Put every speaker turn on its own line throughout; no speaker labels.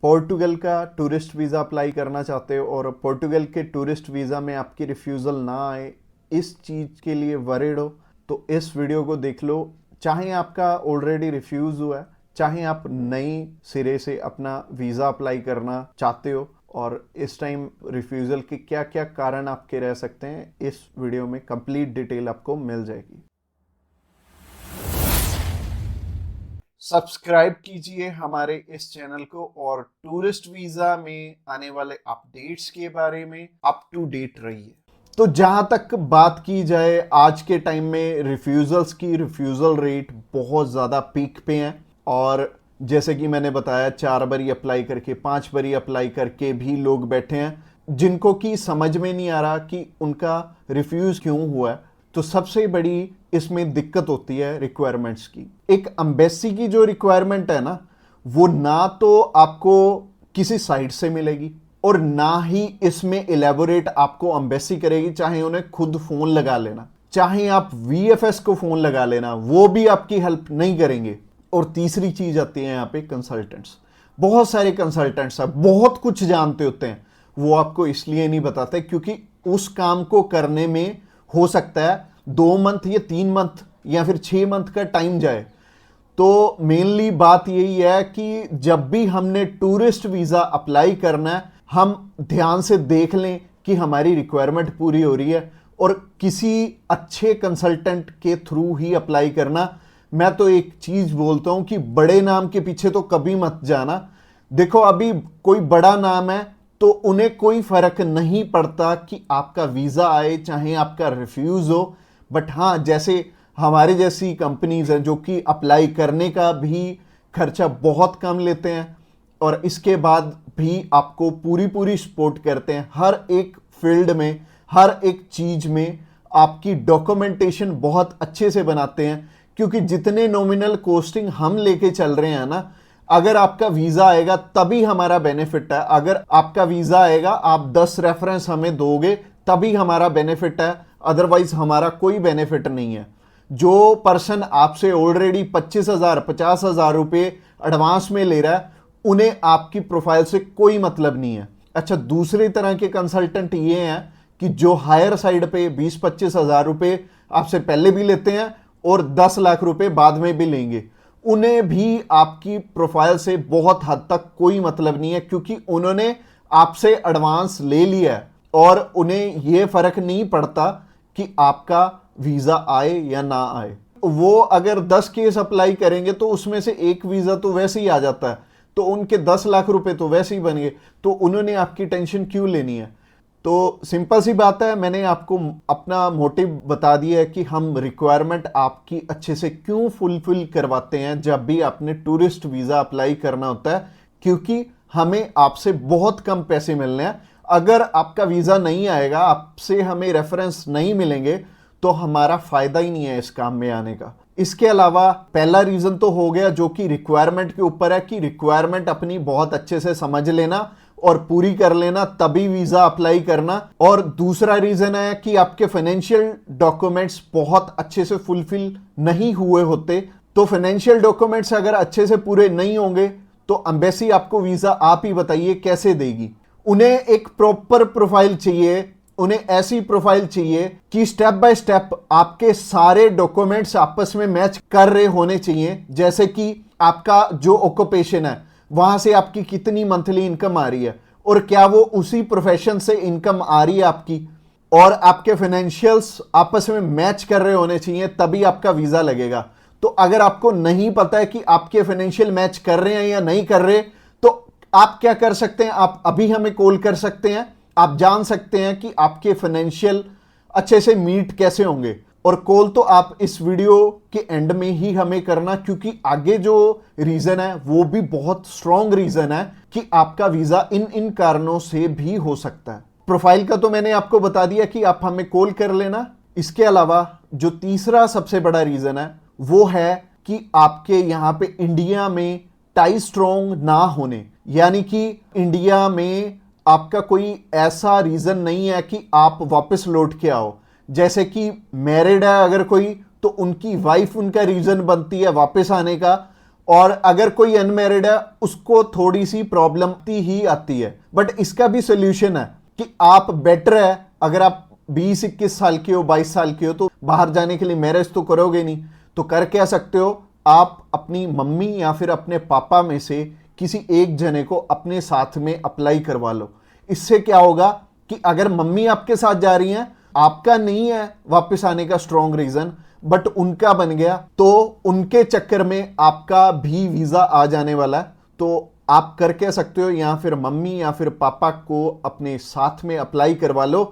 पोर्टुगल का tourist visa apply करना चाहते हो और पोर्टुगल के टूरिस्ट वीज़ा में आपकी रिफ्यूज़ल ना आए, इस चीज़ के लिए वरीड हो तो इस वीडियो को देख लो। चाहे आपका ऑलरेडी रिफ्यूज़ हुआ है, चाहे आप नई सिरे से अपना वीज़ा अप्लाई करना चाहते हो और इस टाइम रिफ्यूज़ल के क्या क्या कारण आपके रह सकते हैं, इस वीडियो में कंप्लीट डिटेल आपको मिल जाएगी। सब्सक्राइब कीजिए हमारे इस चैनल को और टूरिस्ट वीजा में आने वाले अपडेट्स के बारे में अप टू डेट रहिए। तो जहां तक बात की जाए आज के टाइम में रिफ्यूजल्स की, रिफ्यूजल रेट बहुत ज़्यादा पीक पे हैं और जैसे कि मैंने बताया 4 बारी अप्लाई करके 5 बारी अप्लाई करके भी लोग बैठे हैं जिनको कि समझ में नहीं आ रहा कि उनका रिफ्यूज़ क्यों हुआ है। तो सबसे बड़ी इसमें दिक्कत होती है रिक्वायरमेंट्स की। एक एम्बेसी की जो रिक्वायरमेंट है ना, वो ना तो आपको किसी साइट से मिलेगी और ना ही इसमें इलेबोरेट आपको एम्बेसी करेगी। चाहे उन्हें खुद फोन लगा लेना, चाहे आप वीएफएस को फोन लगा लेना, वो भी आपकी हेल्प नहीं करेंगे। और तीसरी चीज आती है यहाँ पे कंसल्टेंट्स। बहुत सारे कंसल्टेंट्स हैं, बहुत कुछ जानते होते हैं, वो आपको इसलिए नहीं बताते क्योंकि उस काम को करने में हो सकता है 2 मंथ या 3 मंथ या फिर 6 मंथ का टाइम जाए। तो मेनली बात यही है कि जब भी हमने टूरिस्ट वीज़ा अप्लाई करना है, हम ध्यान से देख लें कि हमारी रिक्वायरमेंट पूरी हो रही है और किसी अच्छे कंसल्टेंट के थ्रू ही अप्लाई करना। मैं तो एक चीज़ बोलता हूं कि बड़े नाम के पीछे तो कभी मत जाना। देखो अभी कोई बड़ा नाम है तो उन्हें कोई फर्क नहीं पड़ता कि आपका वीज़ा आए चाहे आपका रिफ्यूज़ हो। बट हाँ, जैसे हमारे जैसी कंपनीज हैं जो कि अप्लाई करने का भी खर्चा बहुत कम लेते हैं और इसके बाद भी आपको पूरी पूरी सपोर्ट करते हैं हर एक फील्ड में, हर एक चीज़ में आपकी डॉक्यूमेंटेशन बहुत अच्छे से बनाते हैं। क्योंकि जितने नॉमिनल कॉस्टिंग हम लेके चल रहे हैं ना, अगर आपका वीज़ा आएगा तभी हमारा बेनिफिट है। अगर आपका वीज़ा आएगा, आप 10 रेफरेंस हमें दोगे तभी हमारा बेनिफिट है, अदरवाइज हमारा कोई बेनिफिट नहीं है। जो पर्सन आपसे ऑलरेडी 25,000 50,000 रुपये एडवांस में ले रहा है, उन्हें आपकी प्रोफाइल से कोई मतलब नहीं है। अच्छा, दूसरी तरह के कंसल्टेंट ये हैं कि जो हायर साइड पे 20-25 हजार रुपये आपसे पहले भी लेते हैं और 10 लाख रुपए बाद में भी लेंगे। उन्हें भी आपकी प्रोफाइल से बहुत हद तक कोई मतलब नहीं है क्योंकि उन्होंने आपसे एडवांस ले लिया है और उन्हें यह फर्क नहीं पड़ता कि आपका वीज़ा आए या ना आए। वो अगर 10 केस अप्लाई करेंगे तो उसमें से एक वीज़ा तो वैसे ही आ जाता है, तो उनके 10 लाख रुपए तो वैसे ही बन गए। तो उन्होंने आपकी टेंशन क्यों लेनी है? तो सिंपल सी बात है, मैंने आपको अपना मोटिव बता दिया है कि हम रिक्वायरमेंट आपकी अच्छे से क्यों फुलफिल करवाते हैं जब भी आपने टूरिस्ट वीज़ा अप्लाई करना होता है। क्योंकि हमें आपसे बहुत कम पैसे मिलने हैं। अगर आपका वीज़ा नहीं आएगा, आपसे हमें रेफरेंस नहीं मिलेंगे, तो हमारा फायदा ही नहीं है इस काम में आने का। इसके अलावा पहला रीज़न तो हो गया जो कि रिक्वायरमेंट के ऊपर है कि रिक्वायरमेंट अपनी बहुत अच्छे से समझ लेना और पूरी कर लेना, तभी वीज़ा अप्लाई करना। और दूसरा रीज़न है कि आपके फाइनेंशियल डॉक्यूमेंट्स बहुत अच्छे से फुलफिल नहीं हुए होते। तो फाइनेंशियल डॉक्यूमेंट्स अगर अच्छे से पूरे नहीं होंगे तो एम्बेसी आपको वीज़ा, आप ही बताइए, कैसे देगी? उन्हें एक प्रॉपर प्रोफाइल चाहिए, उन्हें ऐसी प्रोफाइल चाहिए कि स्टेप बाय स्टेप आपके सारे डॉक्यूमेंट्स आपस में मैच कर रहे होने चाहिए। जैसे कि आपका जो ऑक्यूपेशन है, वहां से आपकी कितनी मंथली इनकम आ रही है और क्या वो उसी प्रोफेशन से इनकम आ रही है आपकी, और आपके फाइनेंशियल्स आपस में मैच कर रहे होने चाहिए, तभी आपका वीज़ा लगेगा। तो अगर आपको नहीं पता है कि आपके फाइनेंशियल मैच कर रहे हैं या नहीं कर रहे, तो आप क्या कर सकते हैं, आप अभी हमें कॉल कर सकते हैं। आप जान सकते हैं कि आपके फाइनेंशियल अच्छे से मीट कैसे होंगे। और कॉल तो आप इस वीडियो के एंड में ही हमें करना, क्योंकि आगे जो रीजन है वो भी बहुत स्ट्रॉन्ग रीजन है कि आपका वीजा इन कारणों से भी हो सकता है। प्रोफाइल का तो मैंने आपको बता दिया कि आप हमें कॉल कर लेना। इसके अलावा जो तीसरा सबसे बड़ा रीजन है वो है कि आपके यहां पे इंडिया में टाई स्ट्रॉन्ग ना होने, यानी कि इंडिया में आपका कोई ऐसा रीजन नहीं है कि आप वापस लौट के आओ। जैसे कि मैरिड है अगर कोई, तो उनकी वाइफ उनका रीजन बनती है वापस आने का, और अगर कोई अनमैरिड है उसको थोड़ी सी प्रॉब्लम ही आती है, बट इसका भी सोल्यूशन है कि आप बेटर है, अगर आप 20-21 साल के हो, 22 साल के हो, तो बाहर जाने के लिए मैरिज तो करोगे नहीं, तो कर क्या सकते हो, आप अपनी मम्मी या फिर अपने पापा में से किसी एक जने को अपने साथ में अप्लाई करवा लो। इससे क्या होगा कि अगर मम्मी आपके साथ जा रही हैं, आपका नहीं है वापस आने का स्ट्रॉन्ग रीजन, बट उनका बन गया, तो उनके चक्कर में आपका भी वीजा आ जाने वाला है। तो आप कर कह सकते हो, या फिर मम्मी या फिर पापा को अपने साथ में अप्लाई करवा लो,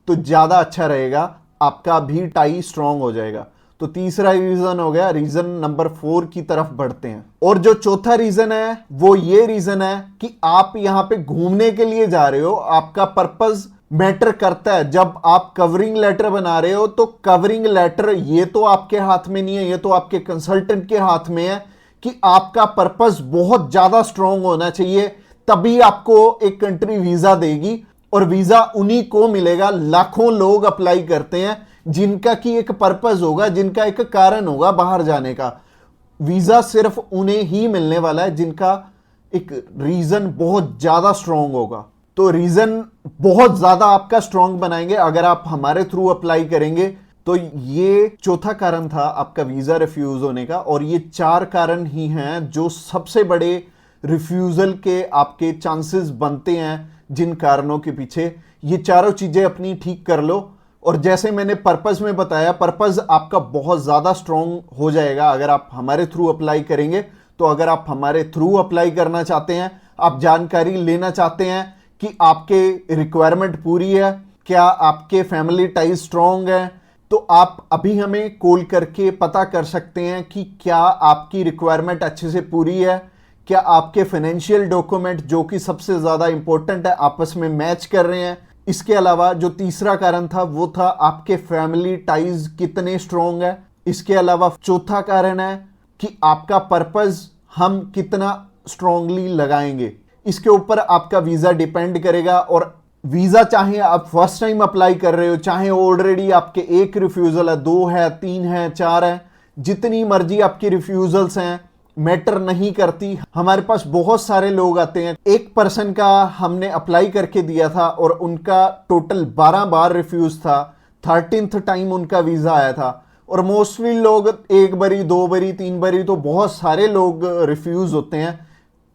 तो ज्यादा अच्छा रहेगा, आपका भी टाई स्ट्रॉन्ग हो जाएगा। तो तीसरा रीजन हो गया। रीजन नंबर 4 की तरफ बढ़ते हैं, और जो चौथा रीजन है वो ये रीजन है कि आप यहां पे घूमने के लिए जा रहे हो, आपका पर्पस मैटर करता है। जब आप कवरिंग लेटर बना रहे हो, तो कवरिंग लेटर ये तो आपके हाथ में नहीं है, ये तो आपके कंसल्टेंट के हाथ में है कि आपका पर्पस बहुत ज्यादा स्ट्रॉन्ग होना चाहिए, तभी आपको एक कंट्री वीजा देगी। और वीजा उन्हीं को मिलेगा, लाखों लोग अप्लाई करते हैं जिनका की एक पर्पस होगा, जिनका एक कारण होगा बाहर जाने का। वीजा सिर्फ उन्हें ही मिलने वाला है जिनका एक रीजन बहुत ज्यादा स्ट्रॉन्ग होगा। तो रीजन बहुत ज्यादा आपका स्ट्रॉन्ग बनाएंगे अगर आप हमारे थ्रू अप्लाई करेंगे। तो ये चौथा कारण था आपका वीजा रिफ्यूज होने का, और ये 4 कारण ही हैं जो सबसे बड़े रिफ्यूजल के आपके चांसेस बनते हैं। जिन कारणों के पीछे, ये चारों चीजें अपनी ठीक कर लो, और जैसे मैंने पर्पस में बताया, पर्पस आपका बहुत ज्यादा स्ट्रॉन्ग हो जाएगा अगर आप हमारे थ्रू अप्लाई करेंगे। तो अगर आप हमारे थ्रू अप्लाई करना चाहते हैं, आप जानकारी लेना चाहते हैं कि आपके रिक्वायरमेंट पूरी है, क्या आपके फैमिली टाइज स्ट्रॉन्ग है, तो आप अभी हमें कॉल करके पता कर सकते हैं कि क्या आपकी रिक्वायरमेंट अच्छे से पूरी है, क्या आपके फाइनेंशियल डॉक्यूमेंट, जो कि सबसे ज्यादा इंपॉर्टेंट है, आपस में मैच कर रहे हैं। इसके अलावा जो तीसरा कारण था वो था आपके फैमिली टाइज कितने स्ट्रॉन्ग है। इसके अलावा चौथा कारण है कि आपका पर्पस हम कितना स्ट्रॉन्गली लगाएंगे। इसके ऊपर आपका वीजा डिपेंड करेगा। और वीजा चाहे आप फर्स्ट टाइम अप्लाई कर रहे हो, चाहे ऑलरेडी आपके एक रिफ्यूजल है, 2 है, 3 है, 4 है, जितनी मर्जी आपकी रिफ्यूजल्स हैं, मैटर नहीं करती। हमारे पास बहुत सारे लोग आते हैं, एक पर्सन का हमने अप्लाई करके दिया था और उनका टोटल 12 बार रिफ्यूज था, 13th टाइम उनका वीजा आया था। और मोस्टली लोग 1 बारी, 2 बारी, 3 बारी, तो बहुत सारे लोग रिफ्यूज होते हैं।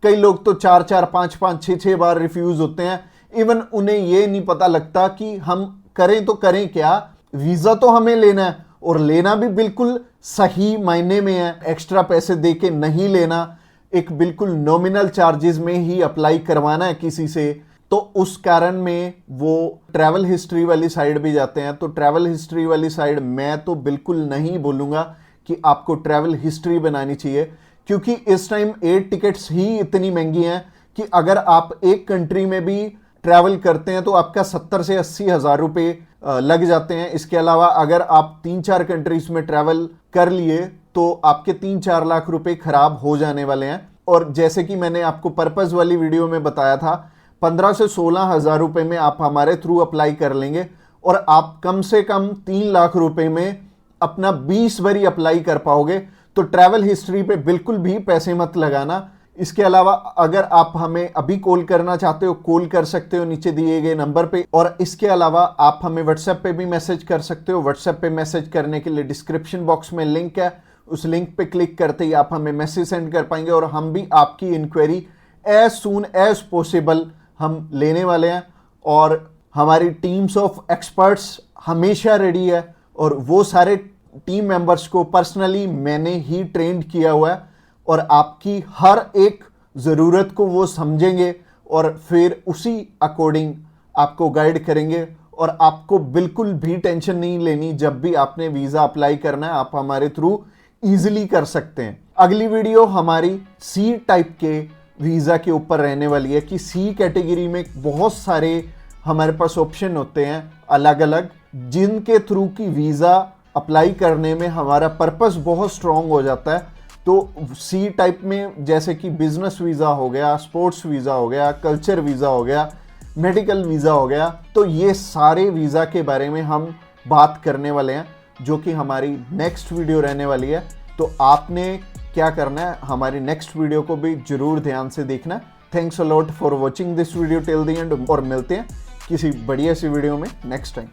कई लोग तो 4-4, 5-5, 6-6 बार रिफ्यूज होते हैं। इवन उन्हें ये नहीं पता लगता कि हम करें तो करें क्या, वीजा तो हमें लेना है, और लेना भी बिल्कुल सही मायने में है, एक्स्ट्रा पैसे देके नहीं लेना, एक बिल्कुल नॉमिनल चार्जेस में ही अप्लाई करवाना है किसी से। तो उस कारण में वो ट्रैवल हिस्ट्री वाली साइड भी जाते हैं। तो ट्रैवल हिस्ट्री वाली साइड मैं तो बिल्कुल नहीं बोलूँगा कि आपको ट्रैवल हिस्ट्री बनानी चाहिए, क्योंकि इस टाइम एयर टिकट्स ही इतनी महंगी हैं कि अगर आप एक कंट्री में भी ट्रैवल करते हैं तो आपका 70 से 80 हज़ार रुपये लग जाते हैं। इसके अलावा अगर आप 3-4 कंट्रीज में ट्रैवल कर लिए तो आपके 3-4 लाख रुपए खराब हो जाने वाले हैं। और जैसे कि मैंने आपको पर्पस वाली वीडियो में बताया था, 15 से 16 हज़ार रुपये में आप हमारे थ्रू अप्लाई कर लेंगे और आप कम से कम 3 लाख रुपए में अपना 20 बारी अप्लाई कर पाओगे। तो ट्रैवल हिस्ट्री पे बिल्कुल भी पैसे मत लगाना। इसके अलावा अगर आप हमें अभी कॉल करना चाहते हो, कॉल कर सकते हो नीचे दिए गए नंबर पे। और इसके अलावा आप हमें व्हाट्सएप पे भी मैसेज कर सकते हो। व्हाट्सएप पे मैसेज करने के लिए डिस्क्रिप्शन बॉक्स में लिंक है, उस लिंक पे क्लिक करते ही आप हमें मैसेज सेंड कर पाएंगे और हम भी आपकी inquiry as soon as possible हम लेने वाले हैं। और हमारी टीम्स ऑफ एक्सपर्ट्स हमेशा रेडी है और वो सारे टीम मेंबर्स को पर्सनली मैंने ही ट्रेंड किया हुआ है और आपकी हर एक ज़रूरत को वो समझेंगे और फिर उसी अकॉर्डिंग आपको गाइड करेंगे। और आपको बिल्कुल भी टेंशन नहीं लेनी, जब भी आपने वीज़ा अप्लाई करना है आप हमारे थ्रू ईजिली कर सकते हैं। अगली वीडियो हमारी सी टाइप के वीज़ा के ऊपर रहने वाली है कि सी कैटेगरी में बहुत सारे हमारे पास ऑप्शन होते हैं अलग अलग, जिनके थ्रू की वीज़ा अप्लाई करने में हमारा पर्पस बहुत स्ट्रॉन्ग हो जाता है। तो सी टाइप में जैसे कि बिजनेस वीज़ा हो गया, स्पोर्ट्स वीज़ा हो गया, कल्चर वीज़ा हो गया, मेडिकल वीज़ा हो गया, तो ये सारे वीज़ा के बारे में हम बात करने वाले हैं जो कि हमारी नेक्स्ट वीडियो रहने वाली है। तो आपने क्या करना है, हमारी नेक्स्ट वीडियो को भी जरूर ध्यान से देखना। Thanks a lot for watching this video till the end, और मिलते हैं किसी बढ़िया सी वीडियो में नेक्स्ट टाइम।